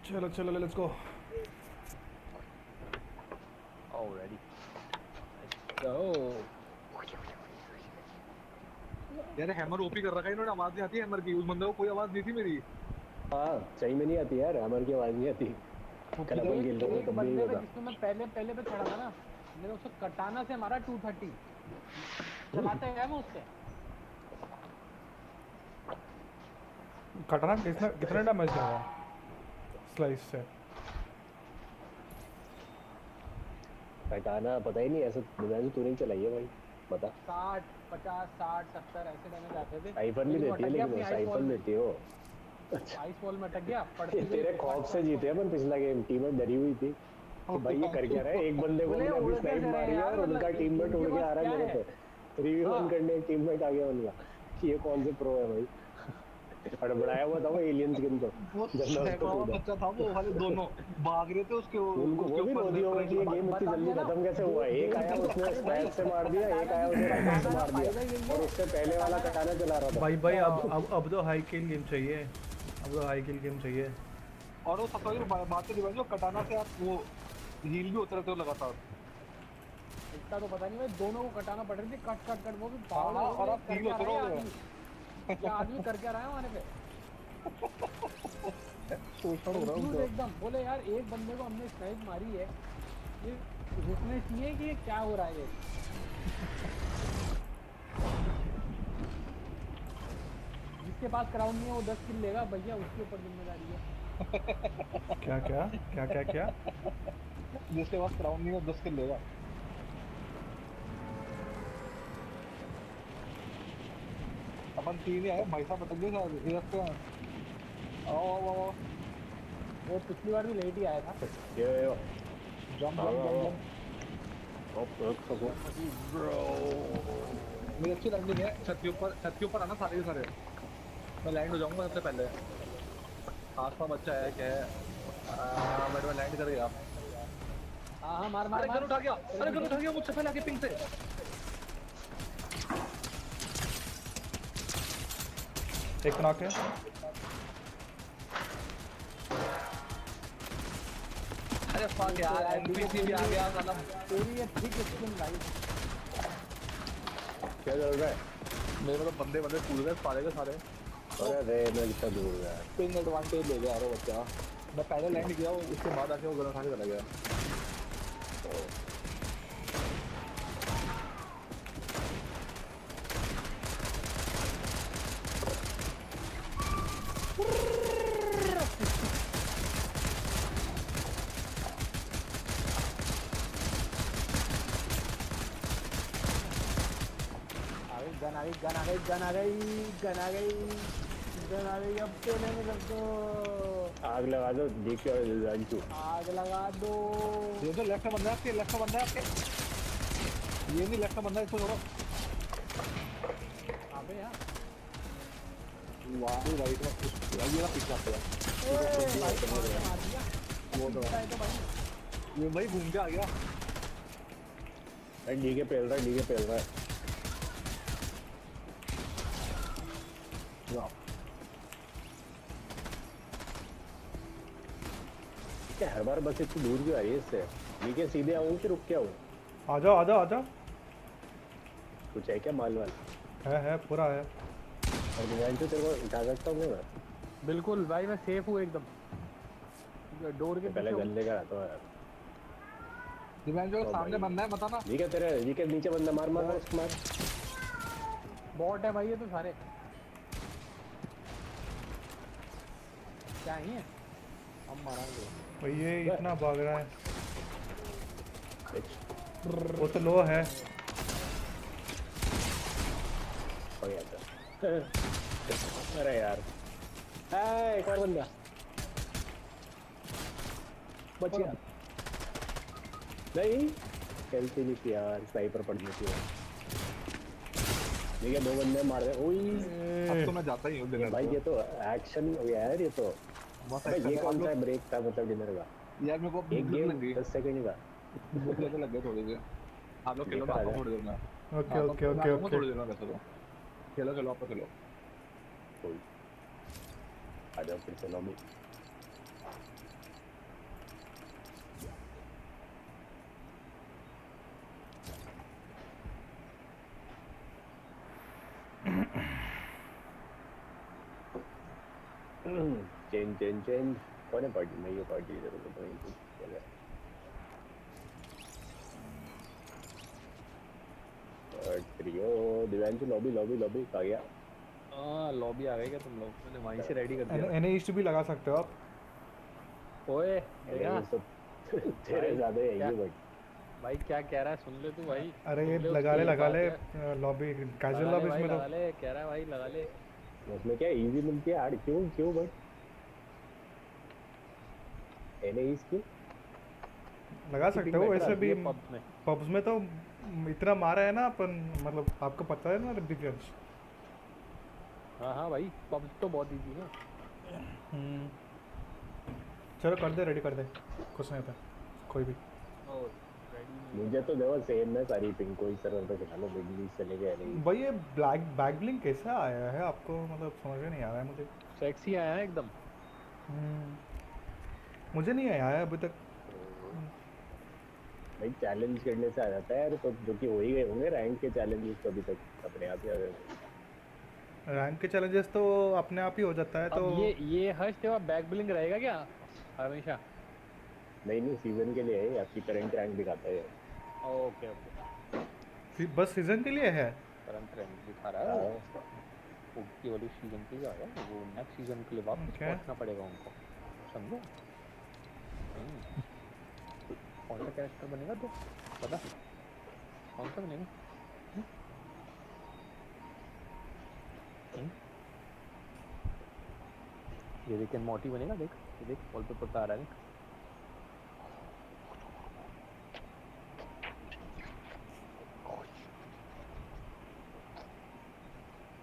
चलो चलो let's go already तो यार हैमर ओपी कर रखा है इन्होंने, आवाज नहीं आती हैमर की। उस बंदे को कोई आवाज नहीं थी मेरी। हाँ सही में नहीं आती यार, हैमर की आवाज नहीं आती। कल अपन खेल रहे थे एक तब भी बंदे पे होता। जिसको मैं पहले पे चढ़ा था ना, मैंने उसको कटाना से मारा 230 चलाते गया मैं उससे। कटना कितना डैमेज लगा स्लाइस से? हटाना पता ही नहीं, ऐसा डिजाइन तूने ही चलाई है भाई, बता। 60 50 60 70 ऐसे डैमेज आते थे। साइफर भी देती है, लेकिन साइफर देती है वो। आइस बॉल में अटक गया। ये तेरे खौफ से जीते अपन पिछला गेम। टीम डरी हुई थी कि भाई ये कर क्या रहा है, एक बंदे को हमने अभी स्नाइप मारी है और उनका टीममेट उड़ के आ रहा है मेरे पे। 3v1 करने एक टीममेट आ गया उनका कि ये कौन से प्रो है भाई। हड़बड़ाया हुआ था वो एलियंस गेम तो बच्चा था वो वाले, दोनों भाग रहे थे उसके उनको वो भी रो दिया होगा कि ये गेम इतनी जल्दी खत्म कैसे हुआ। एक आया उसने स्पैच से मार दिया, एक आया उसने राइफल से मार दिया और उससे पहले वाला कटाना चला रहा था। भाई भाई अब तो हाई किल गेम चाहिए, अब तो हाई किल गेम चाहिए। और वो सबसे बात है जो कटाना से आप वो हील भी उतरते हो लगातार। इतना तो पता नहीं भाई, दोनों को कटाना पड़ रही थी। कट वो भी और आप हील उतरोगे क्या आदमी कर क्या रहा है वहां पे। शोषण हो रहा है उनका एकदम। बोले यार एक बंदे को हमने स्नाइप मारी है, ये रुकने चाहिए कि ये क्या हो रहा है ये। जिसके पास क्राउन नहीं है वो 10 किल लेगा भैया, उसके ऊपर जिम्मेदारी है। क्या क्या क्या क्या क्या जिसके पास क्राउन नहीं है 10 किल लेगा। अपन 3 ही आए भाई साहब, अटक गए शायद ये रखते हैं। आओ वो पिछली बार भी लेट ही आया था। ये जंप ब्रो मेरी अच्छी लैंडिंग है। छत के ऊपर आना सारे के सारे। मैं लैंड हो जाऊंगा सबसे पहले। आसपास बच्चा है क्या है? मैं लैंड कर गया। हाँ मार अरे गन उठा गया मुझसे पहले आके पिंग से। एक नॉक है। अरे फक यार, एनपीसी भी आ गया साला। तेरी ये ठीक स्किन भाई। क्या चल रहा है? मेरे मतलब बंदे कूद गए सारे के सारे। अरे रे मैं कितना दूर गया। पिंग एडवांटेज ले गया यार बच्चा। मैं पहले लैंड किया, उसके बाद आके वो गन उठा के चला गया। गन आ गई अब तेने में रख दो। आग लगा दो, देखिए राजू आग लगा दो। ये तो लेफ्ट में बंदा है आपके, लेफ्ट में बंदा है आपके। ये नहीं लेफ्ट में बंदा है, इसको छोड़ो। अबे यार वाह राइट में कुछ ये ना पीछे आता है। वो तो ये भाई घूम के आ गया। डीके पेल रहा है। क्या हर बार बस इतनी दूर क्यों आ रही है इससे? डीके सीधे आऊँ कि रुक के आऊँ? आ जाओ। कुछ है क्या माल वाल? है पूरा है। और डिजाइन तो तेरे को उठा सकता हूँ मैं? बिल्कुल भाई, मैं सेफ हूँ एकदम। डोर के पहले गन लेकर आता हूँ यार। डिवाइन जो सामने बंदा है बता ना। डीके नीचे बंदा, मार बॉट है भाई ये तो सारे। क्या ही है, हम मारेंगे भाई ये इतना भाग रहा है। वो तो लो है। हो गया था। अरे यार एक और बंदा बच गया। नहीं कैसे नहीं किया यार, स्नाइपर पड़नी थी। देखिए 2 बंदे मार रहे। अब तो मैं जाता ही हूँ भाई, ये तो एक्शन हो गया यार। ये तो ये कौन सा ब्रेक था मतलब डिनर का? यार मेरे को एक गेम 10 सेकंड का भूख लग गए थोड़ी देर। आप लोग खेलो, मैं थोड़ी देर में। ओके थोड़ी देर में वैसे तो खेलो आप खेलो। आ जाओ फिर से लॉबी। चेंज कौन है पार्टी में? ये पार्टी जरूर तो नहीं चल ट्रियो दिव्यांशु लॉबी आ गया। हाँ लॉबी आ गई क्या तुम लोग? मैंने वहीं से रेडी कर दिया। एनए ईस्ट भी लगा सकते हो आप। ओए ये सब तेरे ज्यादा है ये बट भाई क्या कह रहा है सुन ले तू भाई। अरे ये लगा ले लॉबी कैजुअल लॉबी में तो लगा ले कह रहा है भाई लगा ले। उसमें क्या इजी मिलती है यार? क्यों बट एनए ईस्ट की लगा सकते हो वैसे भी। पब्स में पब्स में तो इतना मारा है ना अपन, मतलब आपको पता है ना डिफरेंस। हाँ भाई पब्स तो बहुत इजी है। चलो कर दे, रेडी कर दे, कुछ नहीं होता कोई भी। मुझे तो देखो सेम है सारी पिंक कोई सर्वर पे चला लो बिजली चले गए नहीं। भाई ये ब्लैक बैक ब्लिंक कैसे आया है आपको? मतलब समझ में नहीं आ रहा है मुझे। सेक्सी आया है एकदम। मुझे नहीं आया है अभी तक। भाई चैलेंज करने से आ जाता है यार, तो जो कि हो ही गए होंगे रैंक के चैलेंजेस तो अभी तक अपने आप ही आ गए। रैंक के चैलेंजेस तो अपने आप ही हो जाता है। तो ये हर्ष तेरा बैक ब्लिंग रहेगा क्या हमेशा? नहीं सीजन के लिए है, आपकी करंट रैंक दिखाता है। ओके बस सीजन के लिए है। करंट रैंक दिखा रहा है। ओके वाली सीजन के लिए आ रहा है वो, नेक्स्ट सीजन के लिए वापस पहुंचना पड़ेगा उनको, समझो। कौन सा कैरेक्टर बनेगा तो पता? कौन सा बनेगा? ये देख मोटी बनेगा, देख ये देख वॉलपेपर पे आ रहा है।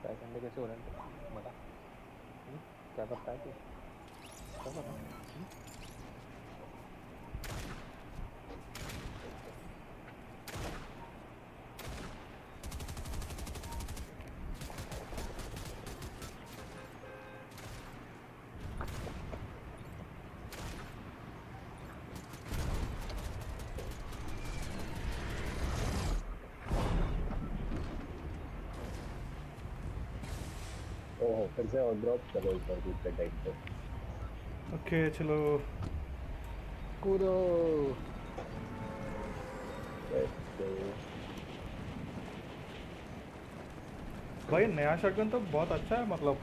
पैसे कैसे हो रहे हैं बता? क्या करता है तू? क्या करता है? ओह फिर से और ड्रॉप चलो ऊपर कूदते टाइप पे। ओके चलो कूदो। भाई नया शॉटगन तो बहुत अच्छा है, मतलब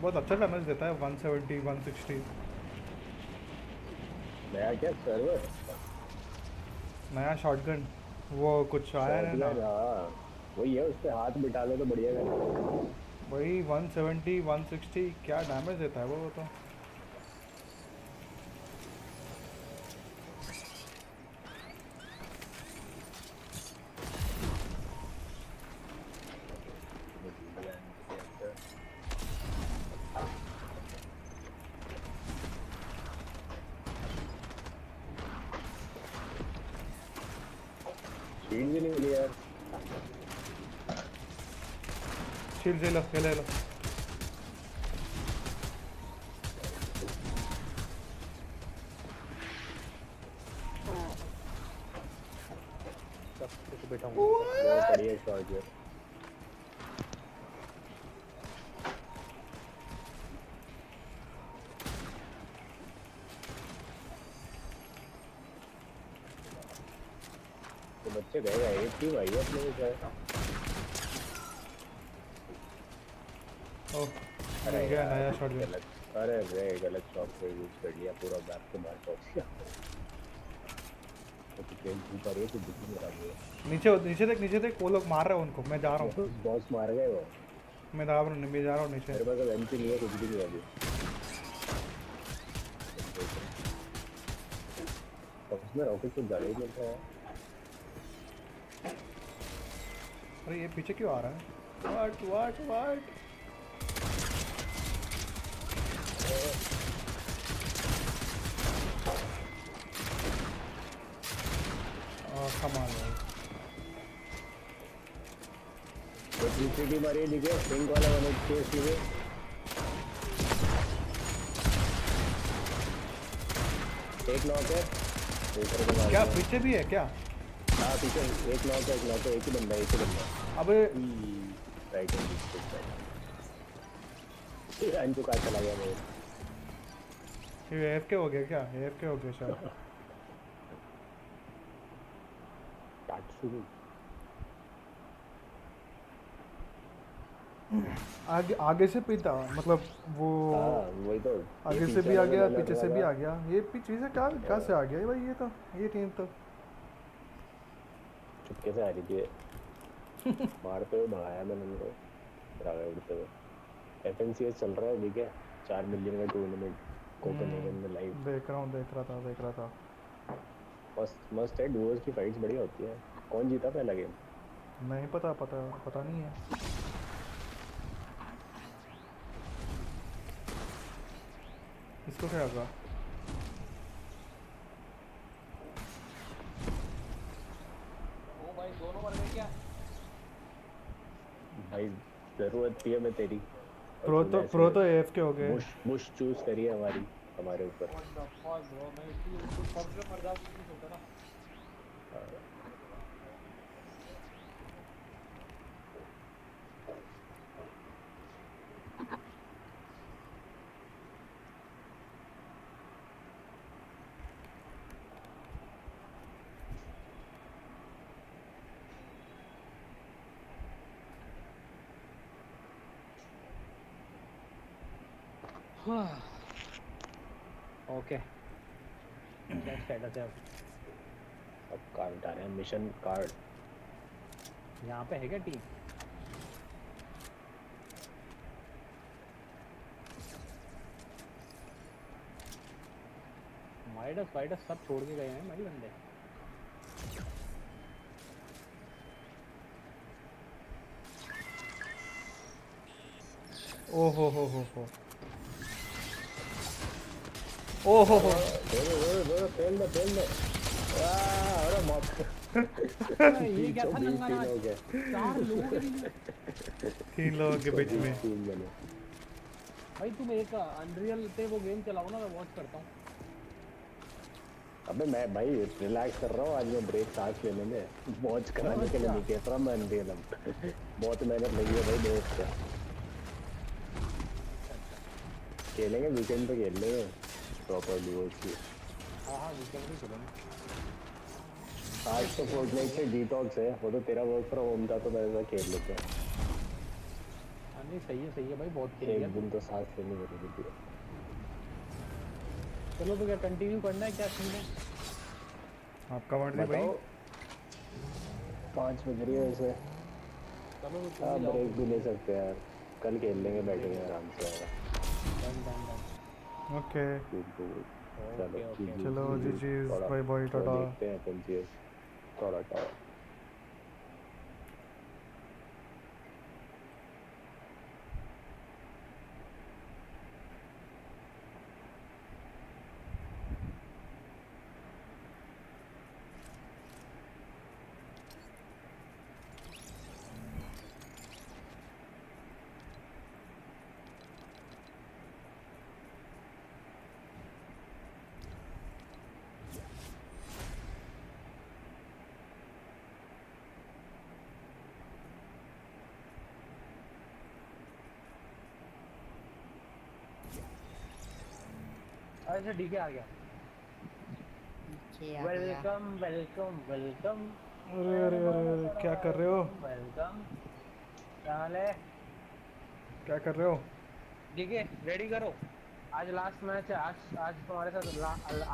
बहुत अच्छा डैमेज देता है। 170 160 नया क्या सर्वर? नया शॉटगन वो कुछ आया है ना। हाँ वही है, उस पे हाथ बिठा लो तो बढ़िया है। वही 170 160 क्या डैमेज देता है वो तो। शील्ड भी नहीं मिली यार। शील्ड ले लो, ये ले लो। बैठा हूँ बढ़िया शॉट है। तो बच्चे गएगा एक टीम आई है अपने में। ओह अरे गया नया शॉटगन। अरे रे गलत शॉट पे यूज कर लिया, पूरा बैक से बाहर पहुंच गया। तो ट्रेन ऊपर है तो दिख नहीं रहा है। नीचे देख वो लोग मार रहे हैं उनको। मैं जा रहा हूँ। बॉस मार गए वो। मैं जा रहा हूँ नीचे। मेरे पास अब एमपी नहीं है, कुछ भी नहीं है अभी। तो उसमें रॉकेट कुछ ज़्यादा ही मिलता है। अरे ये पीछे क्यों आ रहा है? वाट कमाल है। तो 360 मारिए देखिए, पिंक वाला 180 सीधे। एक नॉक है। क्या पीछे भी है क्या? हाँ पीछे एक नॉक है, एक ही बंदा अबे राइट अंजू कहाँ चला गया वो? ये AFK हो गया क्या? AFK हो गया शायद। टाटसू आगे आगे से पीता मतलब वो हाँ वही तो। ये आगे से पीछे भी आ वाला गया जो लड़ पीछे से भी रहा आ गया। ये पीछे से कहाँ से आ गया ये भाई? ये टीम तो चुपके से आ रही थी। मारते हुए भगाया मैंने उनको, फिर आगे उड़ते हुए। FNCS चल रहा है ठीक है, 4 मिलियन का टूर्नामेंट कोपेनहेगन में लाइव। देख रहा था। मस्त मस्त है, डुओज की फाइट्स बढ़िया होती है। कौन जीता पहला गेम? नहीं पता नहीं है। इसको क्या होगा? ओ भाई दोनों मर गए क्या? भाई जरूरत थी हमें तेरी। प्रो तो AFK हो गए। बुश चूज करिए हमारी, हमारे ऊपर। व्हाट द फक ब्रो, मैं इसकी फर्स्ट में मर जाऊं तो नहीं सोचा ना। ओके क्या स्टेटस है अब? अब कार्ड उठा रहे हैं, मिशन कार्ड। यहाँ पे है क्या टीम? माइडस सब छोड़ के गए हैं मेरे बंदे। ओ हो। दो तेल दे। अरे मौत। ये क्या था नंगा नाच? हो गया। 4 लोगों के बीच 3 लोगों के बीच में। 3 जने। भाई तुम एक अनरियल पे वो गेम चलाओ ना, मैं वॉच करता हूँ। अबे मैं भाई रिलैक्स कर रहा हूँ आज, मैं ब्रेक सांस लेने में। वॉच कराने के लिए नहीं कह रहा मैं अनरियल। बहुत मेहनत लगी है भाई दोस्त का। खेलेंगे वीकेंड पे, खेल लेंगे प्रॉपर डुओज की। हाँ वीकेंड भी चलेंगे। आज तो फोर्टनाइट से डिटॉक्स है, वो तो तेरा वर्क फ्रॉम होम था तो मैं ऐसा खेल लेते हैं। नहीं सही है भाई, बहुत खेल लिया। एक दिन तो सांस लेनी जरूरी थी। चलो तो क्या कंटिन्यू करना है, क्या सीन है? आपका मर्जी भाई। बताओ 5 बज रही है वैसे। चलो तो तुम हाँ ही जाओ। ब्रेक भी ले सकते हैं यार, कल खेल लेंगे बैठेंगे आराम से। डन। ओके चलो चलो जी थोड़ा बाय टाटा। देखते हैं FNCS थोड़ा टाटा। अच्छा डीके आ गया। वेलकम। अरे क्या कर रहे हो? वेलकम। क्या हाल है? क्या कर रहे हो? डीके रेडी करो, आज लास्ट मैच है। आज तुम्हारे साथ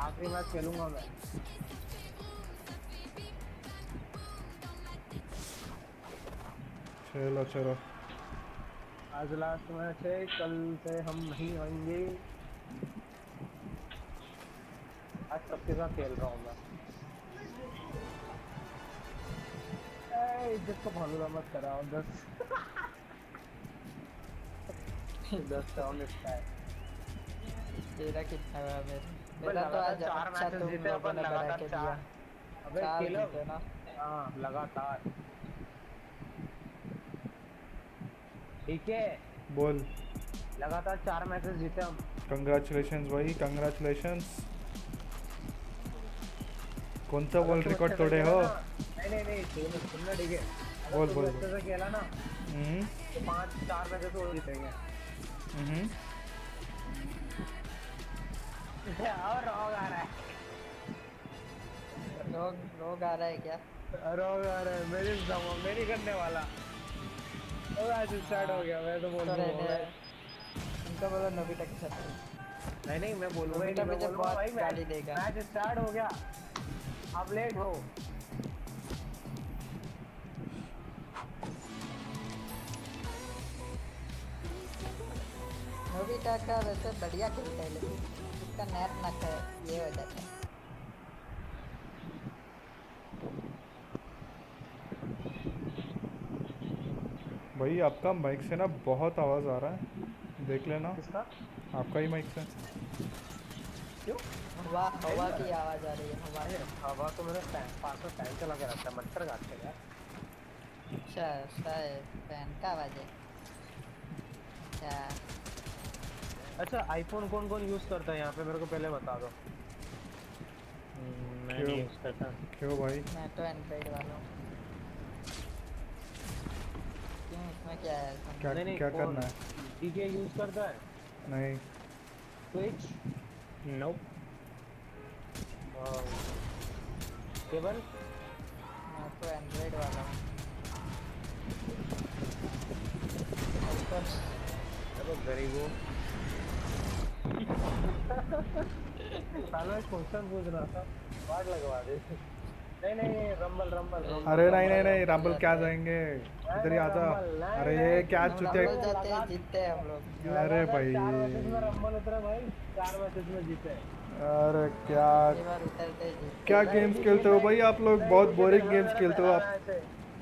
आखिरी मैच खेलूंगा मैं। चलो आज लास्ट मैच है, कल से हम नहीं आएंगे। आज सबके साथ खेल रहा हूँ मैं। इज्जत को फालूदा मत कराओ। 10 राउंड इसका है। तेरा कितना हुआ? मेरा तो आज 4 अच्छा मैचेस तुम जीते लोगों अपन ने बना लगातार के 4। दिया। अबे 4 खेलो। जीते ना। हाँ लगातार। ठीक है बोल। लगातार 4 मैचेस जीते हम। कंग्रेचुलेशंस भाई, कंग्रेचुलेशंस। कौन सा वर्ल्ड रिकॉर्ड तोड़े हो? नहीं सुनना ठीक है। बोल अगर तुम अच्छे से खेला ना तो 5-4 मैचेस और जीतेंगे। और रॉग आ रहा है। लोग लोग आ रहा है क्या? रॉग आ रहा है, मेरी करने वाला। तो आज स्टार्ट हो गया, मैं तो बोल तो रहने दूंगा। उनका बोलो नोबिता के साथ। नहीं नहीं, मैं बोलूंगा ही नोबिता नहीं, मैं मुझे बोलूंगा बहुत भाई गाली देगा। मैच स्टार्ट हो गया, आप लेट हो। नोबिता का वैसे बढ़िया खेलता है लेकिन उसका नेट नक है, ये हो जाता है। भाई आपका माइक से ना बहुत आवाज़ आ रहा है, देख लेना। किसका? आपका ही माइक से। क्यों? हवा हवा की आवाज आ रही है, हवा अरे की। हवा तो मेरे पास में फैन चला के रखता है, मच्छर काटते हैं यार। अच्छा ऐसा है, फैन का आवाज है क्या? अच्छा, आईफोन कौन कौन यूज करता है यहाँ पे, मेरे को पहले बता दो। मैं क्यों? नहीं यूज करता। क्यों भाई? मैं तो एंड्रॉइड वाला हूँ। क्यों, इसमें क्या है ऐसा? क्या नहीं नहीं, क्या कौन करना है? डीजे यूज करता है? नहीं। स्विच? नो। केबल? मैं तो एंड्रॉइड वाला हूँ। ऑफकोर्स। चलो गरीब हो। साला एक क्वेश्चन पूछ रहा था, वाट लगवा दे। नहीं नहीं, रंबल रंबल रंबल। अरे नहीं नहीं नहीं, रंबल क्या जाते हैं। जाएंगे, नहीं इधर ही नहीं, आजा। रंबल नहीं अरे ये नहीं। क्या हम चुतिया। रंबल जाते हैं, जीतते हैं हम लोग। अरे लगातार भाई, 4 मैचेस में रंबल उतरा भाई, 4 मैचेस में जीते। अरे क्या ये बार उतरते ही जीतते क्या हैं। नहीं गेम्स नहीं खेलते हो नहीं भाई आप लोग, नहीं, बहुत ठीक है बोरिंग देखो, गेम्स मेरा खेलते हो पहला आप। मैच है।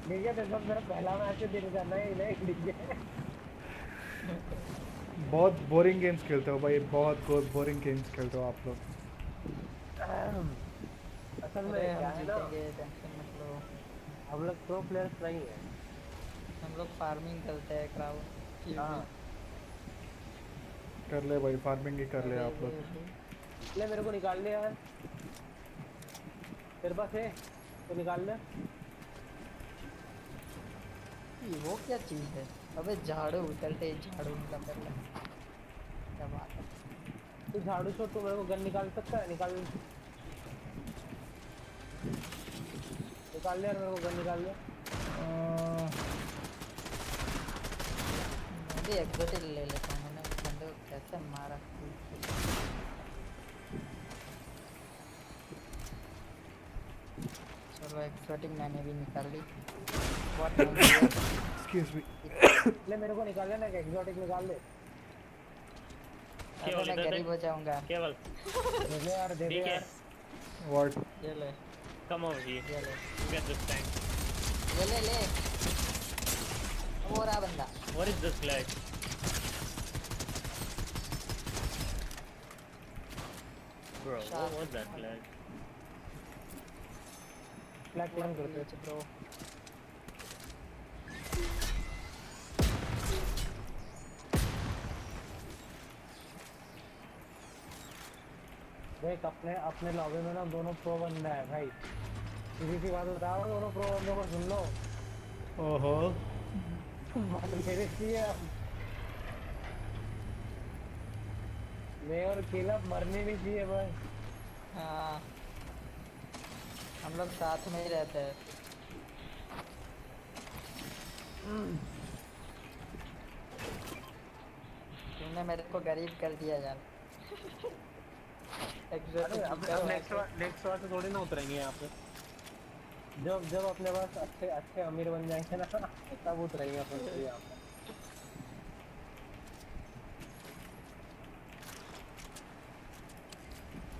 ठीक है देखो, मेरा पहला मैच है दिन का। नहीं नहीं, ठीक है। बहुत बोरिंग गेम्स खेलते हो भाई, बहुत बोरिंग गेम्स खेलते हो आप लोग। असल अरे में क्या हम है ना, जीतेंगे, टेंशन मत लो। हम लोग प्रो प्लेयर्स नहीं है। हम लोग फार्मिंग करते हैं, क्राउड हाँ, कर ले भाई, फार्मिंग ही कर ले अबे आप अबे लोग। अबे। ले मेरे को निकाल ले यार, तेरे पास है तो निकाल ले। ये वो क्या चीज है? अबे झाड़ू, उतरते ही झाड़ू निकल पहले। क्या बात है? तू झाड़ू छोड़, तू मेरे को गन निकाल सकता है? निकाल, निकाल ले यार, मेरे को गन निकाल ले। मैं भी एग्जोटिक ले लेता हूँ, मैंने उस बंदे को कैसे मारा। चलो एग्जोटिक मैंने भी निकाल ली। बहुत थैंक यू। Excuse me. ले मेरे को निकाल ले ना, एक एग्जॉटिक निकाल ले। अरे मैं गरीब हो जाऊंगा। केवल दे दे यार, दे दे ठीक है यार। व्हाट? ये ले, कम ओवर हियर ये ले, गेट दिस टैंक ये ले ले। वो रहा बंदा। What is this flag bro what was that flag flag plan करते नीचे ब्रो। देख, अपने अपने लॉबी में ना दोनों प्रो बंदा है भाई। सीधी सी बात बता रहा हूँ, दोनों प्रो बंदों को सुन लो। ओहो। मेरे चाहिए मैं और केला मरने नहीं चाहिए भाई। हाँ, हम लोग साथ में ही रहते हैं। तूने मेरे को गरीब कर दिया यार। अरे एग्जोटिक अब नेक्स्ट बार से थोड़ी ना उतरेंगे यहाँ पे। जब जब अपने पास अच्छे अच्छे अमीर बन जाएंगे ना, तब उतरेंगे अपन फिर यहाँ पे।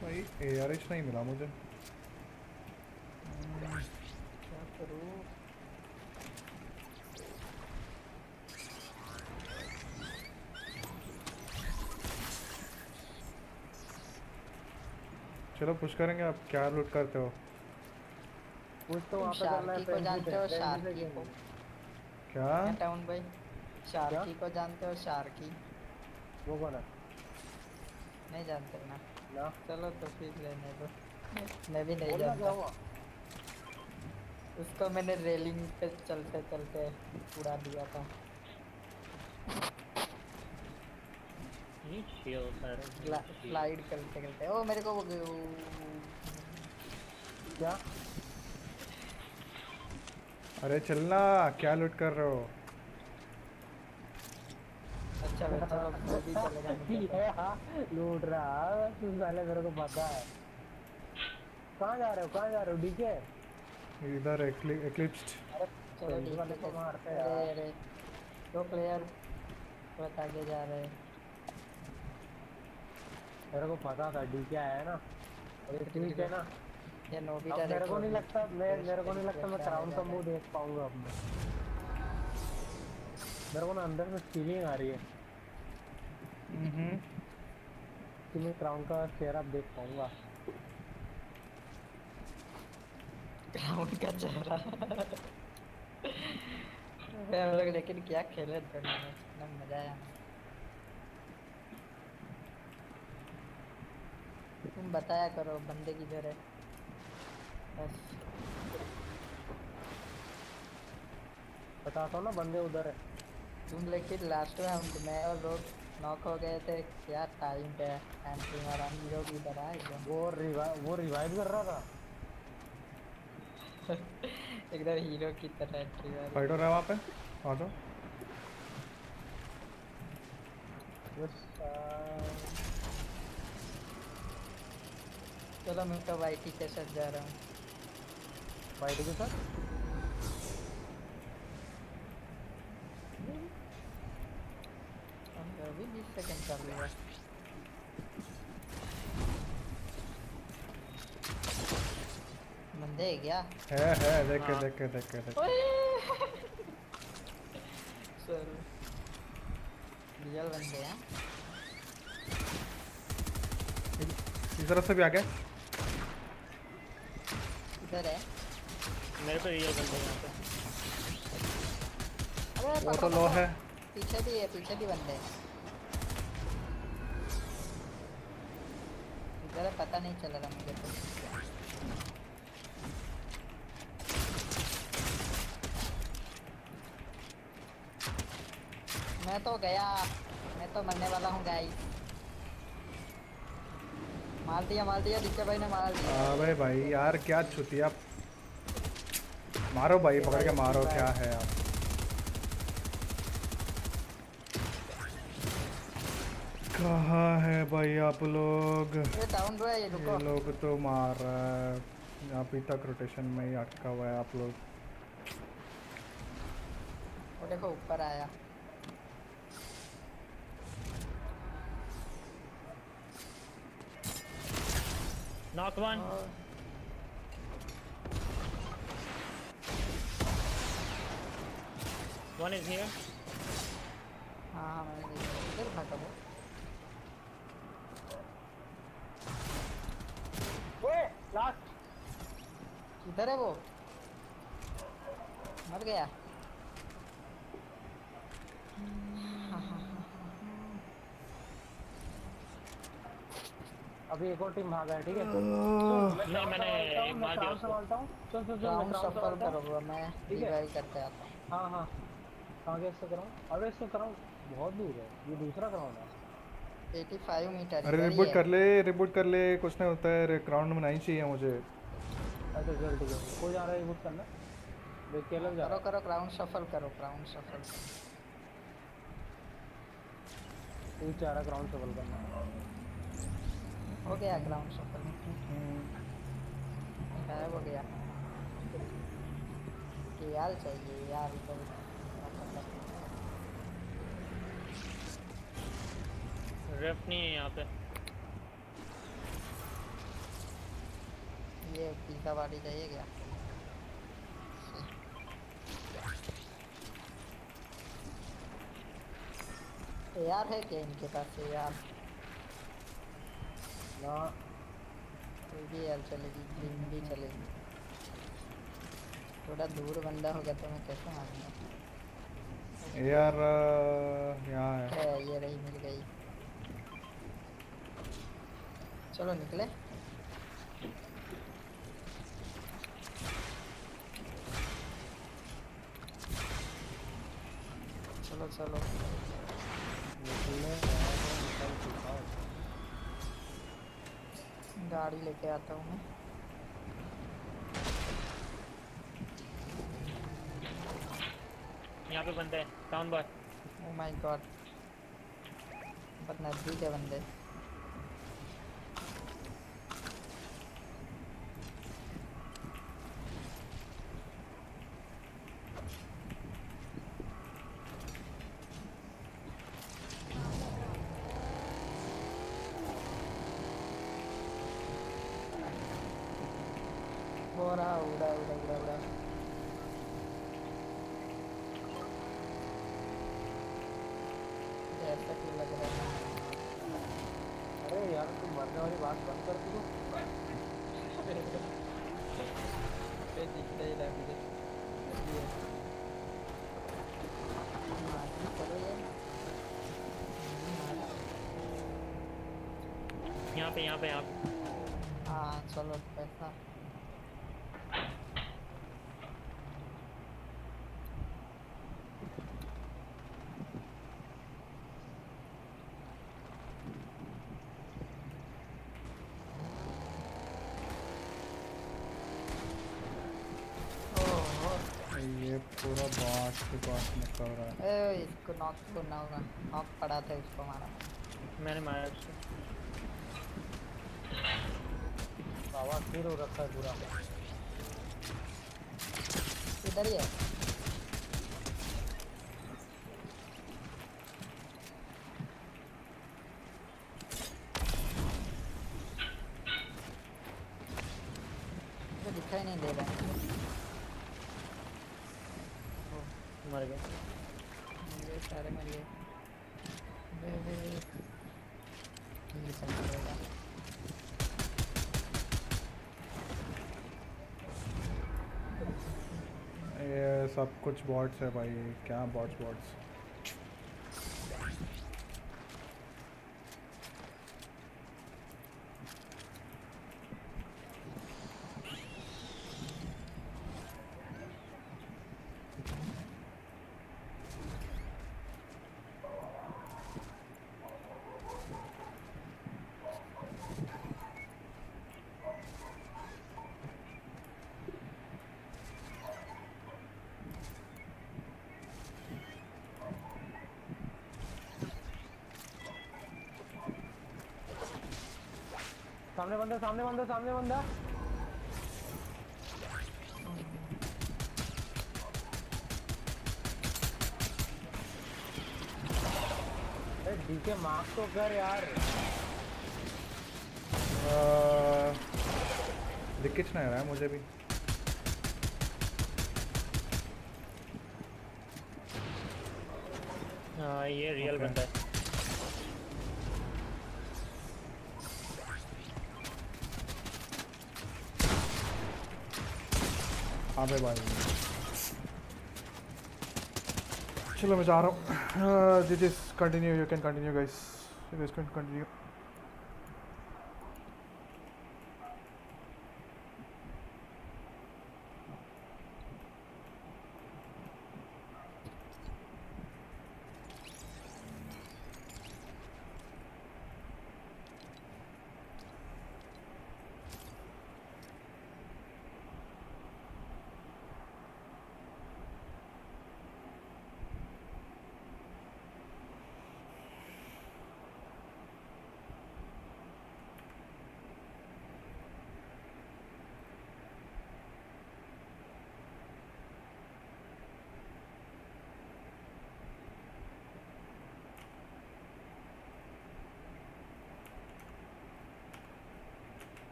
भाई ARH नहीं मिला मुझे। क्या करूँ? चलो पुश करेंगे, आप क्या लूट करते हो? कुछ तो तुम वहाँ पे करना है। शार्की को जानते हो? शार्की को? क्या? टाउन भाई, शार्की को जानते हो? शार्की वो कौन है? नहीं जानते ना? ना, चलो तो फिर रहने दो। मैं भी नहीं बोलना क्या जानता। हुआ? उसको मैंने रेलिंग पे चलते चलते उड़ा दिया था। need shields. I don't need shields. Slide करते करते ओ मेरे को क्या अरे चलना, क्या लूट कर रहे हो? अच्छा चलो मैं भी चलेगा ये हाँ लूट रहा तू साले मेरे को पता है कहाँ जा रहे हो डीके इधर एक्लिप्स्ड। चलो इस वाले को मारते हैं अरे यार। अरे दो प्लेयर बहुत आगे जा रहे हैं मेरे को पता था डीके आया है ना और ठीक है ना ये अब नोबिता मेरे को देखो नहीं लगता मैं क्राउन का मुंह देख पाऊंगा अब मैं मेरे को ना अंदर से फीलिंग आ रही है कि मैं क्राउन का चेहरा देख पाऊंगा ग्राउंड का चेहरा हम लोग लेकिन क्या खेले दोनों मैच इतना मजा आया तुम बताया करो बंदे किधर है बस बताता हूँ ना बंदे उधर है तुम लेकिन लास्ट में हम मैं और लोग नॉक हो गए थे क्या टाइम पे एंट्री मारा हीरो की तरह एकदम वो रिवाइव कर रहा था एकदम हीरो की तरह एंट्री मारी फाइट हो रहा है वहाँ पे, आ जाओ। बस चलो मैं तो वाईटी के साथ जा रहा हूँ फाइट के साथ हम तो अभी 20 सेकंड कर लिया बंदे है क्या है देख के सर रियल बंदे हैं इस तरफ से भी आ गया। इधर है मेरे पे रियल बंदे यहाँ पे। अरे वो तो लो है। पीछे भी बंदे हैं इधर है, पता नहीं चल रहा मुझे तो मैं तो गया मैं तो मरने वाला हूँ गाइस मार दिया डीके भाई ने मार दिया अबे भाई यार क्या छुतिया, मारो भाई, पकड़ के मारो, क्या है यार। कहाँ है भाई आप लोग? ये डाउन हुआ है ये रुको ये लोग तो मार रहा है, अभी तक रोटेशन में ही अटका हुआ है आप लोग। वो देखो ऊपर आया Knock one. और One is here. हाँ मैंने देखा इधर भागा वो ओए लास्ट इधर है वो मर गया अभी एक और टीम भागा है ठीक है नहीं मैंने एक मार दिया क्राउन उसको। संभालता हूँ चल राउंड मैं सफल संभालता हूँ। करो मैं ठीक है। रिवाइव करते आता हूँ हाँ आगे इससे कराऊँ अबे इससे कराऊँ बहुत दूर है ये दूसरा ग्राउंड है 85 मीटर अरे इधर ही रिबूट है। कर ले, कुछ नहीं होता है, ग्राउंड में नहीं चाहिए मुझे। अच्छा चल ठीक है कोई जा रहा है बुक करना देख के अलग जा रहा करो राउंड सफल करो है तू चाह रहा ग्राउंड सफल करना हो गया ग्राउंड सफल गायब हो गया यार चाहिए यार इधर रेफ नहीं है यहाँ पे। ये पिज्जा वाली चाहिए क्या यार है क्या इनके पास यार ना कोई भी यार चलेगी ग्रीन भी चलेगी थोड़ा दूर बंदा हो गया तो मैं कैसे मारूंगा यार यहाँ है। ये रही मिल गई चलो निकले चलो गाड़ी लेके आता हूँ मैं। यहाँ पे बंदे हैं, town boy. Oh my God, बहुत नजदीक है बंदे। हो रहा, उड़ा उड़ा उड़ा उड़ा। ऐसा क्यों लग रहा है? अरे यार तुम मरने वाली बात बंद कर दो। पे दिखता ही रहा है मुझे। ये मारने चलो यार। मारा। यहाँ पे यहाँ पे यहाँ पे। हाँ चलो पैसा। ओह ये पूरा बॉट के पास निकल रहा है। ए इसको नॉक करना होगा। नॉक पड़ा था उसको मारा। मैंने मारा उसको। बाबा फिर हो रखा है पूरा। इधर ही है। मुझे दिखाई नहीं दे रहा है। मर गया। ये सारे मर गए। ये सब मरेगा। ये सब कुछ बॉट्स है भाई, क्या बॉट्स बॉट्स। सामने बंदा, सामने बंदा, सामने बंदा। अरे डीके मार्क तो कर यार। दिक्कत नहीं रहा है मुझे भी। हाँ ये रियल Okay. बंदा है। अबे भाई चलो मैं जा रहा हूँ। This continue, you can continue guys, you guys can continue.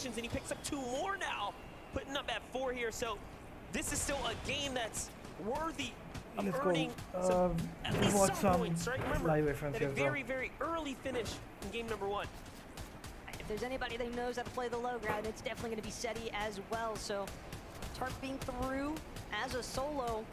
eliminations, and he picks up 2 more now, putting up at 4 here. So this is still a game that's worthy of Let's earning go. at least Watch some some points, right? Remember live reference that a as well. very, very early finish in game number 1. If there's anybody that knows how to play the low ground, it's definitely going to be SETI as well. So Tarp being through as a solo,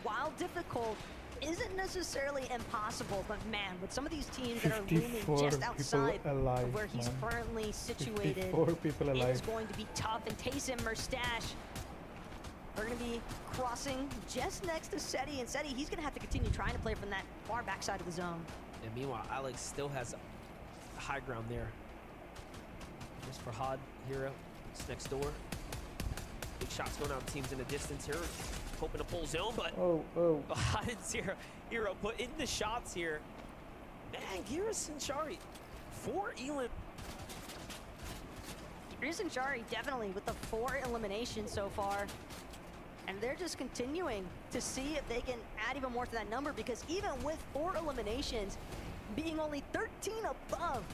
while difficult, isn't necessarily impossible, but man, with some of these teams that are looming 54 just outside people alive, of where he's man. currently situated, 54 people it is alive. going to be tough. And Taysom Merstash are going to be crossing just next to SETI, and SETI, he's going to have to continue trying to play from that far backside of the zone. And meanwhile, Alex still has a high ground there. Just for Fahad, Hero, it's next door. Big shots going out, teams in the distance here. Hoping to pull zone, but Oh. Fahad and Hero put in the shots here. Man, Garrison Shari, 4 Elam. Chris and Shari definitely with the 4 eliminations so far. And they're just continuing to see if they can add even more to that number, because even with 4 eliminations, being only 13 above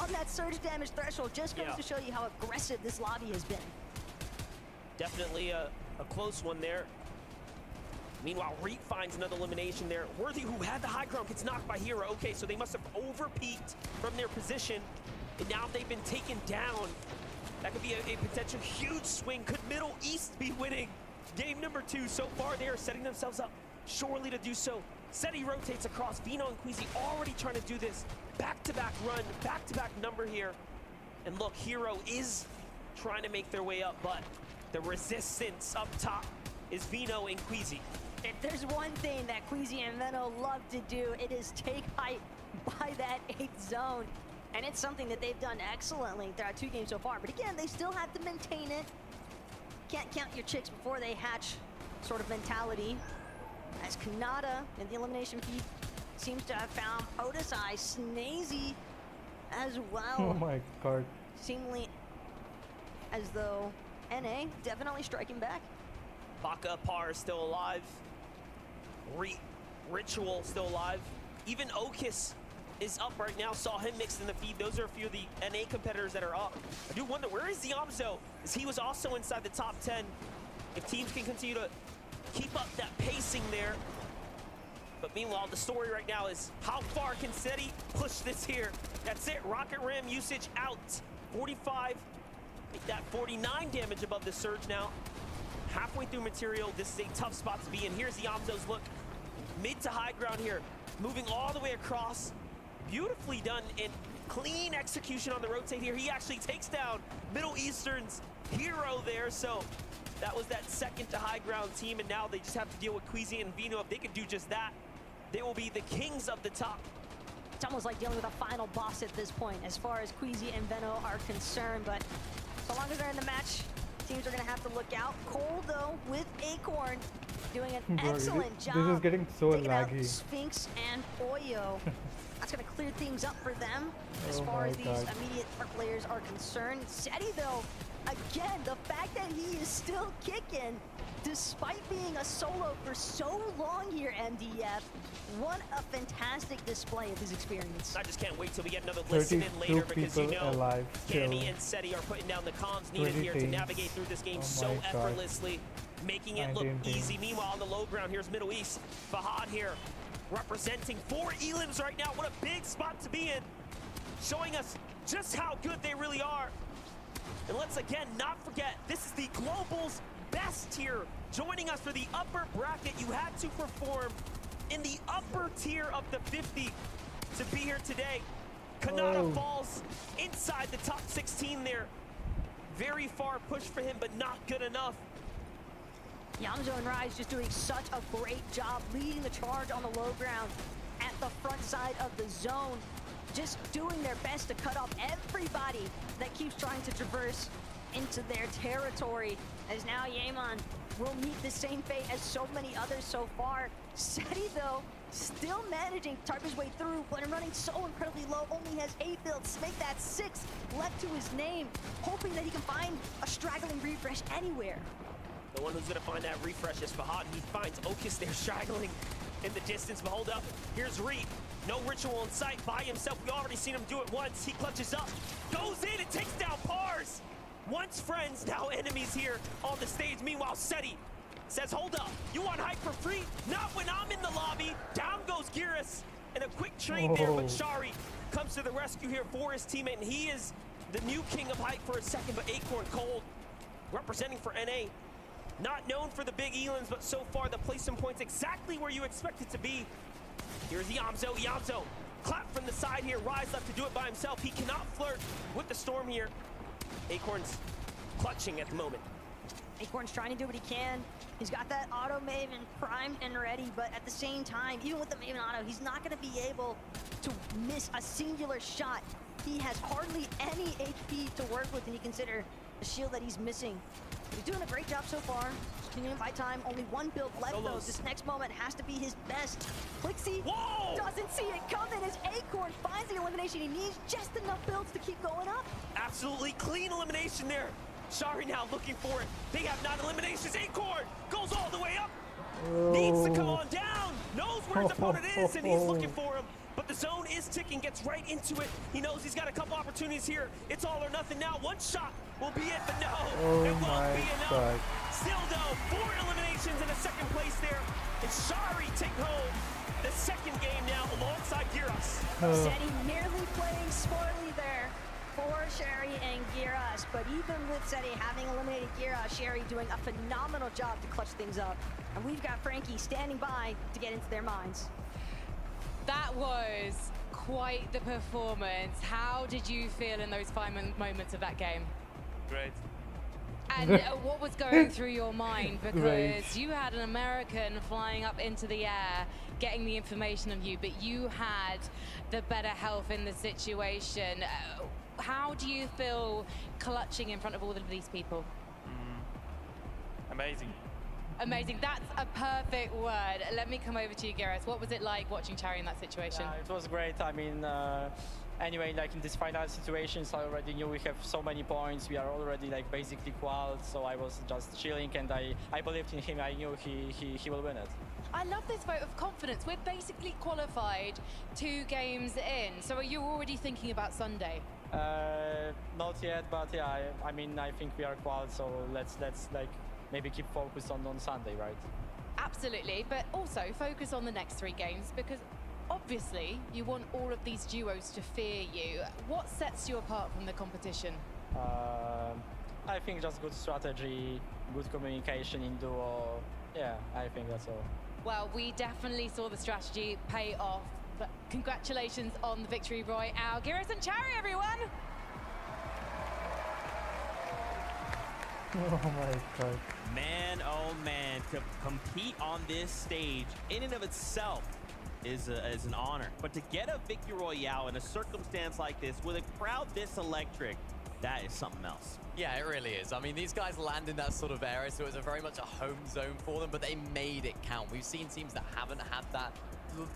on that surge damage threshold just goes to show you how aggressive this lobby has been. Definitely a close one there. Meanwhile, Reap finds another elimination there. Worthy, who had the high ground, gets knocked by Hero. Okay, so they must have over-peaked from their position. And now they've been taken down. That could be a potential huge swing. Could Middle East be winning game number 2? So far, they are setting themselves up surely to do so. SETI rotates across. Vino and Queasy already trying to do this. Back-to-back run, back-to-back number here. And look, Hero is trying to make their way up, but the resistance up top is Vino and Queasy. If there's one thing that Queasy and Veno love to do, it is take height by that 8th zone. And it's something that they've done excellently throughout 2 games so far. But again, they still have to maintain it. Can't count your chicks before they hatch sort of mentality. As Kanata in the elimination feed seems to have found POTUS Eye, Snazy as well. Oh my god. Seemingly as though NA definitely striking back. Baka Par is still alive. Ritual still alive. Even Okis is up right now. Saw him mixed in the feed. Those are a few of the NA competitors that are up. I do wonder, where is Diamzo? As he was also inside the top 10. If teams can continue to keep up that pacing there. But meanwhile, the story right now is how far can SETI push this here? That's it. Rocket Ram usage out. 45. Make that 49 damage above the surge now. Halfway through material, this is a tough spot to be in. Here's Diamzo's look. Mid to high ground here. Moving all the way across. Beautifully done and clean execution on the rotate here. He actually takes down Middle Eastern's Hero there. So that was that second to high ground team, and now they just have to deal with Queasy and Vino. If they can do just that, they will be the kings of the top. It's almost like dealing with a final boss at this point as far as Queasy and Veno are concerned, but so long as they're in the match, teams are going to have to look out. Cole, though, with Acorn, doing an Bro, excellent job. This is getting so taking out laggy. Sphinx and Oyo. That's going to clear things up for them as Oh far my as these God. immediate players are concerned. SETI, though, again, the fact that he is still kicking, despite being a solo for so long here, MDF, what a fantastic display of his experience. I just can't wait till we get another listen in 32 later, because you people know alive Kenny still. and SETI are putting down the comms needed 20 here to teams. navigate through this game Oh so my God. effortlessly, making it look 19 easy. teams. Meanwhile, on the low ground, here's Middle East. Fahad here, representing 4 Elims right now. What a big spot to be in, showing us just how good they really are. And let's again not forget, this is the Global's best tier. Joining us for the upper bracket, you had to perform in the upper tier of the 50 to be here today. Kanata Oh. falls inside the top 16 there. Very far push for him, but not good enough. Yamzo and Rise just doing such a great job leading the charge on the low ground at the front side of the zone. Just doing their best to cut off everybody that keeps trying to traverse into their territory. As now Yeman will meet the same fate as so many others so far. SETI, though, still managing to tarp his way through, but running so incredibly low, only has 8 builds to make that 6 left to his name, hoping that he can find a straggling refresh anywhere. The one who's gonna find that refresh is Fahad. He finds Okis there straggling. in the distance, but hold up. Here's Reed. No ritual in sight, by himself. We already seen him do it once. He clutches up, goes in and takes down Pars. Once friends, now enemies here on the stage. Meanwhile, Seti says, hold up, you want hype for free? Not when I'm in the lobby. Down goes Giras, and a quick trade there, but Shari comes to the rescue here for his teammate, and he is the new king of hype for a second, but Acorn Cold representing for NA. Not known for the big Elans, but so far the placement point's exactly where you expect it to be. Here's Yamzo. Yamzo clap from the side here. Rise left to do it by himself. He cannot flirt with the storm here. Acorn's clutching at the moment. Acorn's trying to do what he can. He's got that auto Maven primed and ready, but at the same time, even with the Maven auto, he's not going to be able to miss a singular shot. He has hardly any HP to work with when you consider the shield that he's missing. He's doing a great job so far. Continuing by time, only one build left though. This next moment has to be his best. Clixie doesn't see it coming as Acorn finds the elimination he needs. Just enough builds to keep going up. Absolutely clean elimination there. Shari now looking for it. They have 9 eliminations. Acorn goes all the way up. Needs to come on down. Knows where his opponent is, and he's looking for him. But the zone is ticking, gets right into it. He knows he's got a couple opportunities here. It's all or nothing now. One shot will be it, but no, it won't be enough. Still though, 4 eliminations in a second place there. And Shari take home the second game now alongside Giras. Seti nearly playing smartly there for Sherry and Giras, but even with Seti having eliminated Giras, Sherry doing a phenomenal job to clutch things up. And we've got Frankie standing by to get into their minds. That was quite the performance. How did you feel in those final moments of that game? Great. And what was going through your mind? Because you had an American flying up into the air, getting the information of you, but you had the better health in the situation. How do you feel clutching in front of all of these people? Amazing. Amazing. That's a perfect word. Let me come over to you, Gareth. What was it like watching Cherry in that situation? It was great. I mean, anyway, like in this final situations, I already knew we have so many points. We are already like basically qualified, so I was just chilling, and I believed in him. I knew he will win it. I love this vote of confidence. We're basically qualified 2 games in. So are you already thinking about Sunday? Not yet, but yeah, I mean, I think we are qualified, so let's like maybe keep focused on Sunday, right? Absolutely, but also focus on the next 3 games, because obviously you want all of these duos to fear you. What sets you apart from the competition? I think just good strategy, good communication in duo. Yeah, I think that's all. Well, we definitely saw the strategy pay off, but congratulations on the victory, Royale. Giras and Cherry, everyone! Oh my god. Man, oh man, to compete on this stage in and of itself is an honor. But to get a victory royale in a circumstance like this with a crowd this electric, that is something else. Yeah, it really is. I mean, these guys land in that sort of area, so it was very much a home zone for them, but they made it count. We've seen teams that haven't had that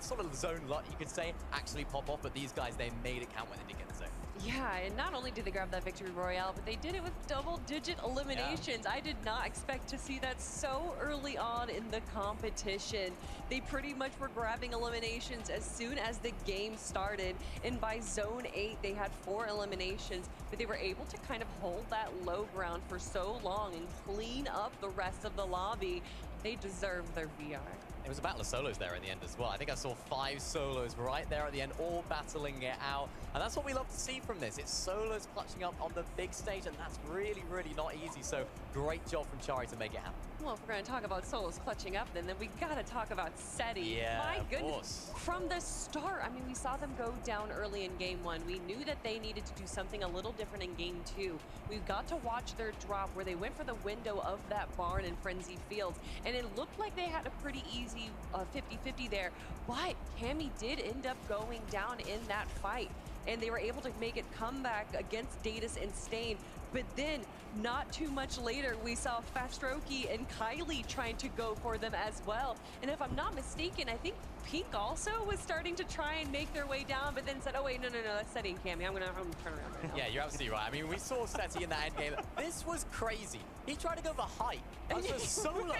sort of zone luck, you could say, actually pop off, but these guys, they made it count when they did get the zone. Yeah, and not only did they grab that victory royale, but they did it with double-digit eliminations. Yeah. I did not expect to see that so early on in the competition. They pretty much were grabbing eliminations as soon as the game started, and by zone 8, they had 4 eliminations, but they were able to kind of hold that low ground for so long and clean up the rest of the lobby. They deserve their VR. It was a battle of solos there in the end as well. I think I saw 5 solos right there at the end, all battling it out. And that's what we love to see from this. It's solos clutching up on the big stage, and that's really, really not easy. So great job from Chari to make it happen. Well, if we're going to talk about solos clutching up, then we got to talk about Seti. Yeah, my of goodness. course. From the start, I mean, we saw them go down early in game 1. We knew that they needed to do something a little different in game 2. We got to watch their drop where they went for the window of that barn in Frenzy Fields, and it looked like they had a pretty easy 50-50 there, but Cammy did end up going down in that fight, and they were able to make it comeback against Datus and Stain. But then, not too much later, we saw Fastroki and Kylie trying to go for them as well. And if I'm not mistaken, I think Pink also was starting to try and make their way down, but then said, oh wait, no, that's Seti and Cammy. I'm gonna turn around right now. Yeah, you're absolutely right. I mean, we saw Seti in that end game. This was crazy. He tried to go for height. That was a solo.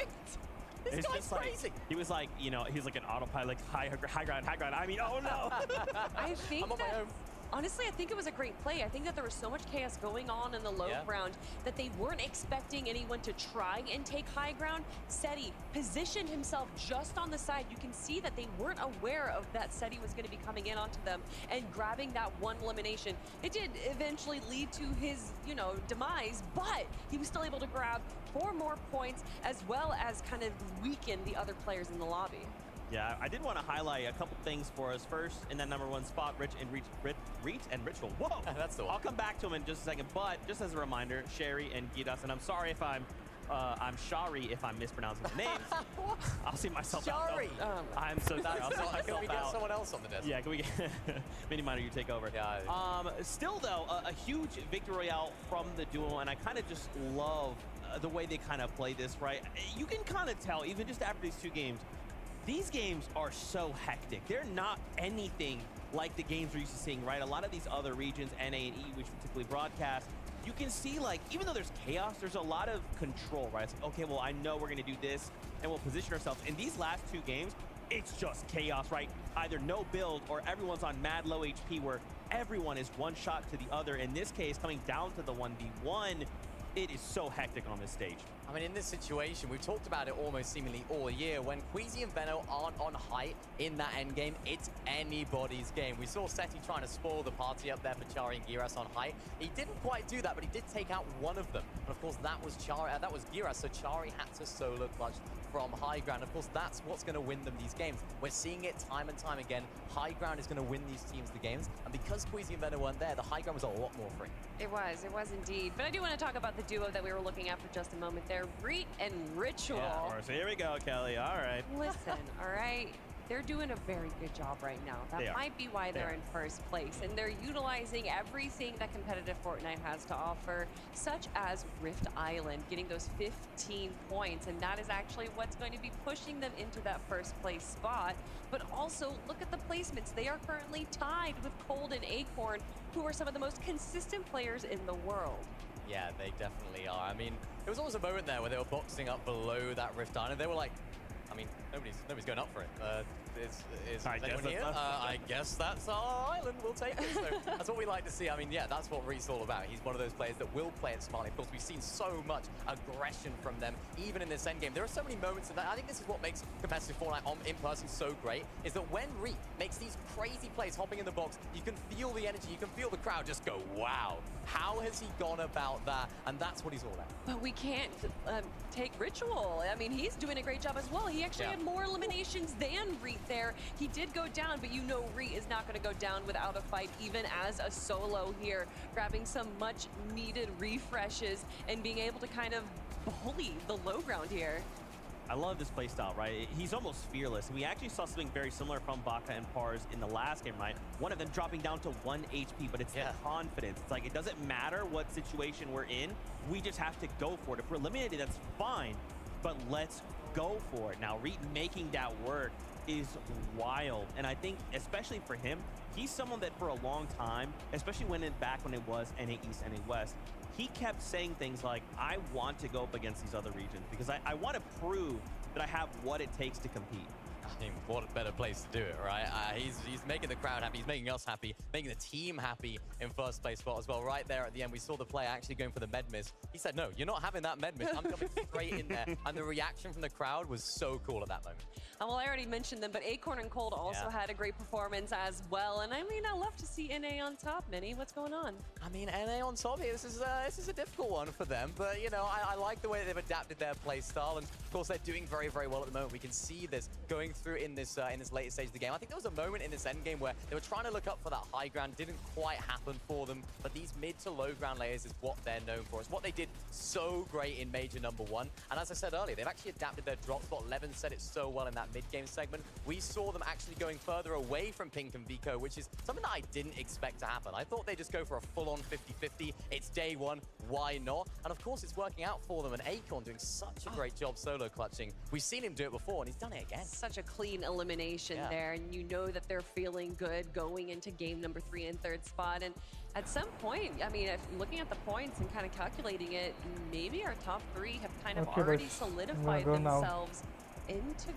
This It's guy's just like, crazy. he was like, you know, he's like an autopilot, high ground. I mean, oh no. I think I'm on my that, own. honestly, I think it was a great play. I think that there was so much chaos going on in the low ground that they weren't expecting anyone to try and take high ground. Seti positioned himself just on the side. You can see that they weren't aware of that Seti was going to be coming in onto them and grabbing that one elimination. It did eventually lead to his, you know, demise, but he was still able to grab 4 more points as well as kind of weaken the other players in the lobby. Yeah, I did want to highlight a couple things for us. First, in that number 1 spot, Reach and Ritual. Whoa! That's the one. I'll come back to him in just a second, but just as a reminder, Sherry and Giras, and I'm sorry if I'm Shari if I'm mispronouncing the names. I'll see myself Shari. out. I'm so sorry. I'll see myself Can we get out. someone else on the desk? Yeah, can we get Mini Miner, you take over? Yeah. Still though, a huge victory royale from the duo, and I kind of just love the way they kind of play this, right? You can kind of tell, even just after these 2 games, these games are so hectic. They're not anything like the games we're used to seeing, right? A lot of these other regions, NA and E, which we typically broadcast, you can see, like, even though there's chaos, there's a lot of control, right? It's like, okay, well, I know we're gonna do this, and we'll position ourselves. In these last 2 games, it's just chaos, right? Either no build or everyone's on mad low HP where everyone is one shot to the other. In this case, coming down to the 1v1, it is so hectic on this stage. I mean, in this situation, we've talked about it almost seemingly all year. When Queasy and Veno aren't on height in that end game, it's anybody's game. We saw Seti trying to spoil the party up there for Chari and Giras on height. He didn't quite do that, but he did take out one of them. And of course, that was Giras, so Chari had to solo clutch from high ground. Of course, that's what's going to win them these games. We're seeing it time and time again. High ground is going to win these teams the games. And because Queasy and Veno weren't there, the high ground was a lot more free. It was indeed. But I do want to talk about the duo that we were looking at for just a moment there, Reet and Ritual. Yeah, of course. Here we go, Kelly. All right. Listen, all right? They're doing a very good job right now. That might be why they're in first place. And they're utilizing everything that competitive Fortnite has to offer, such as Rift Island, getting those 15 points. And that is actually what's going to be pushing them into that first place spot. But also, look at the placements. They are currently tied with Cold and Acorn, who are some of the most consistent players in the world. Yeah, they definitely are. I mean, there was always a moment there where they were boxing up below that Rift Island. They were like, I mean, nobody's going up for it. Is anyone here? I guess that's our island. We'll take it. So that's what we like to see. I mean, yeah, that's what Reet's all about. He's one of those players that will play it smartly. Of course, we've seen so much aggression from them, even in this endgame. There are so many moments in that. I think this is what makes competitive Fortnite in person so great, is that when Reet makes these crazy plays hopping in the box, you can feel the energy. You can feel the crowd just go, wow. How has he gone about that? And that's what he's all about. But we can't take Ritual. I mean, he's doing a great job as well. He actually had more eliminations than Reet there. He did go down, but you know Reet is not going to go down without a fight, even as a solo here, grabbing some much needed refreshes and being able to kind of bully the low ground here. I love this playstyle, right? He's almost fearless. And we actually saw something very similar from Baka and Pars in the last game, right? One of them dropping down to 1 HP, but it's the confidence. It's like, it doesn't matter what situation we're in. We just have to go for it. If we're eliminated, that's fine, but let's go for it. Now, Reet making that work is wild. And I think, especially for him, he's someone that for a long time, especially back when it was NA East, NA West, he kept saying things like, I want to go up against these other regions because I want to prove that I have what it takes to compete. I mean, what a better place to do it, right? He's making the crowd happy. He's making us happy, making the team happy in first place spot as well. Right there at the end, we saw the player actually going for the med miss. He said, no, you're not having that med miss. I'm coming straight in there. And the reaction from the crowd was so cool at that moment. Well, I already mentioned them, but Acorn and Cold also had a great performance as well. And I mean, I love to see NA on top. Minnie, what's going on? I mean, NA on top here, this is a difficult one for them. But, you know, I like the way they've adapted their play style. And, of course, they're doing very, very well at the moment. We can see this going through in this later stage of the game. I think there was a moment in this end game where they were trying to look up for that high ground. Didn't quite happen for them. But these mid to low ground layers is what they're known for. It's what they did so great in Major number 1. And as I said earlier, they've actually adapted their drop spot. Levin said it so well in that mid-game segment. We saw them actually going further away from Pink and Vico, which is something that I didn't expect to happen. I thought they'd just go for a full-on 50-50. It's day 1. Why not? And of course, it's working out for them. And Acorn doing such a great job solo clutching. We've seen him do it before, and he's done it again. Such a clean elimination there, and you know that they're feeling good going into game number 3 and 3rd spot. And at some point, I mean, if looking at the points and kind of calculating it, maybe our top 3 have kind of already solidified themselves into